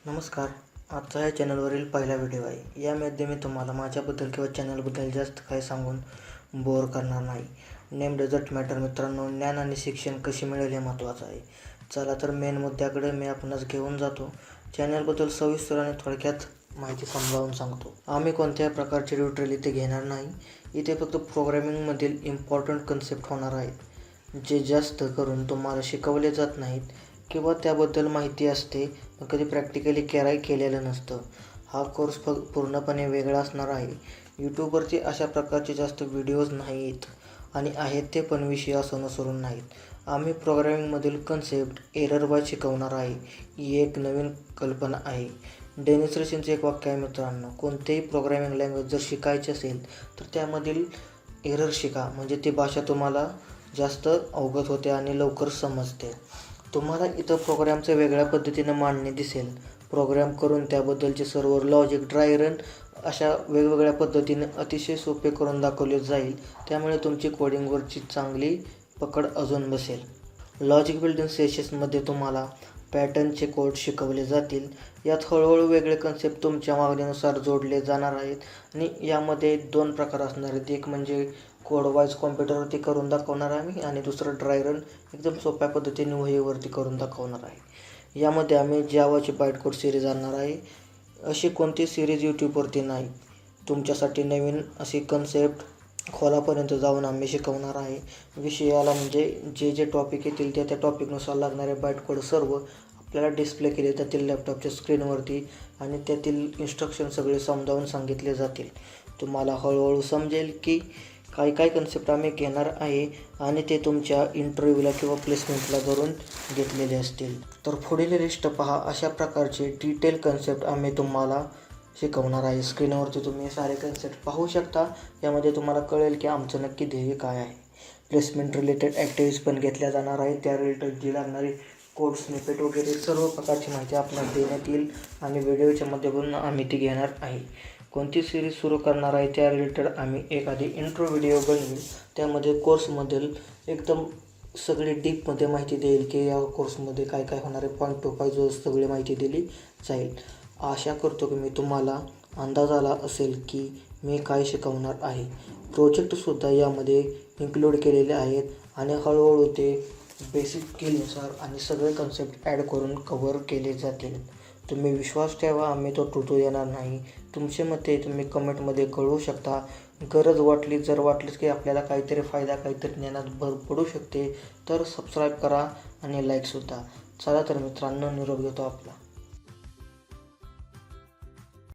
नमस्कार. आजचा या चॅनलवरील पहिला व्हिडिओ आहे. यामध्ये मी तुम्हाला माझ्याबद्दल किंवा चॅनलबद्दल जास्त काही सांगून बोर करणार नाही. नेम डझंट मॅटर मित्रांनो, ज्ञान आणि शिक्षण कशी मिळेल हे महत्त्वाचं आहे. चला तर मेन मुद्द्याकडे मी आपणास घेऊन जातो. चॅनलबद्दल सविस्तर आणि थोडक्यात माहिती समजावून सांगतो. आम्ही कोणत्याही प्रकारचे ट्युटोरियल इथे घेणार नाही. इथे फक्त प्रोग्रामिंगमधील इम्पॉर्टंट कन्सेप्ट होणार आहेत, जे जास्त करून तुम्हाला शिकवले जात नाहीत किंवा त्याबद्दल माहिती असते पण कधी प्रॅक्टिकली केलेलं नसतं. हा कोर्स पूर्णपणे वेगळा असणार आहे. यूट्यूबवरती अशा प्रकारचे जास्त व्हिडिओज नाहीत आणि आहेत ते पण विषय अनुसरून नाहीत. आम्ही प्रोग्रामिंगमधील कन्सेप्ट एरर वाईज शिकवणार आहे. ही एक नवीन कल्पना आहे. डेनिस रीशींचं एक वाक्य आहे मित्रांनो, कोणतेही प्रोग्रामिंग लँग्वेज जर शिकायची असेल तर त्यामधील एरर शिका, म्हणजे ती भाषा तुम्हाला जास्त अवगत होते आणि लवकर समजते. तुम्हाला इथं प्रोग्रामचं वेगळ्या पद्धतीनं मांडणी दिसेल. प्रोग्राम करून त्याबद्दलचे सर्व लॉजिक, ड्राय रन अशा वेगवेगळ्या पद्धतीने अतिशय सोपे करून दाखवले जाईल. त्यामुळे तुमची कोडिंगवरची चांगली पकड अजून बसेल. लॉजिक बिल्डिंग सेशन्समध्ये तुम्हाला पॅटर्नचे कोड शिकवले जातील. यात हळूहळू वेगळे कन्सेप्ट तुमच्या मागणीनुसार जोडले जाणार आहेत आणि यामध्ये 2 प्रकार असणार आहेत. एक म्हणजे कोड वाईज कॉम्प्युटरवरती करून दाखवणार आम्ही आणि दुसरं ड्राय रन एकदम सोप्या पद्धतीने वहीवरती करून दाखवणार आहे. यामध्ये आम्ही जावाची बाईट कोड सिरीज आणणार आहे. अशी कोणती सिरीज यूट्यूबवरती नाही. तुमच्यासाठी नवीन अशी कन्सेप्ट खोलापर्यंत जाऊन आम्ही शिकवणार आहे. विषयाला म्हणजे जे टॉपिक येतील त्या टॉपिकनुसार लागणारे बाईट कोड सर्व आपल्याला डिस्प्ले केले जातील लॅपटॉपच्या स्क्रीनवरती आणि त्यातील इन्स्ट्रक्शन सगळे समजावून सांगितले जातील. तुम्हाला हळूहळू समजेल की काय कन्सेप्ट आम्ही घेणार आहे आणि ते तुमच्या इंटरव्ह्यूला किंवा प्लेसमेंटला धरून घेतलेले असतील. तर पुढील लिस्ट पहा. अशा प्रकारचे डिटेल कन्सेप्ट आम्ही तुम्हाला शिकवणार आहे. स्क्रीनवरती तुम्ही सारे कन्सेप्ट पाहू शकता. यामध्ये तुम्हाला कळेल की आमचं नक्की ध्येय काय आहे. प्लेसमेंट रिलेटेड ॲक्टिव्हिटीज पण घेतल्या जाणार आहेत. त्या रिलेटेड जी लागणारी कोड स्निपेट वगैरे सर्व प्रकारची माहिती आपल्याला देण्यात येईल आणि व्हिडिओच्या माध्यमातून आम्ही ती घेणार आहे. कोणती सिरीज सुरू करणार आहे त्या रिलेटेड आम्ही एखादी इंट्रो व्हिडिओ बनवू. त्यामध्ये कोर्समधील एकदम सगळी डीपमध्ये माहिती देईल की या कोर्समध्ये काय होणार आहे. पॉईंट टू पॉईंट सगळी माहिती दिली जाईल. आशा करतो की मी तुम्हाला अंदाज आला असेल की मी काय शिकवणार आहे. प्रोजेक्टसुद्धा यामध्ये इन्क्लूड केलेले आहेत आणि हळूहळू ते बेसिक स्किलनुसार आणि सगळे कन्सेप्ट ॲड करून कव्हर केले जातील. तुम्ही विश्वास ठेवा, आम्ही तो तुटू देणार नाही. तुमचे मते तुम्ही कमेंटमध्ये कळवू शकता. गरज वाटली, जर वाटलीच की आपल्याला काहीतरी फायदा, काहीतरी ज्ञानात भर पडू शकते तर सबस्क्राईब करा आणि लाईकसुद्धा. चला तर मित्रांनो, निरोप घेतो आपला.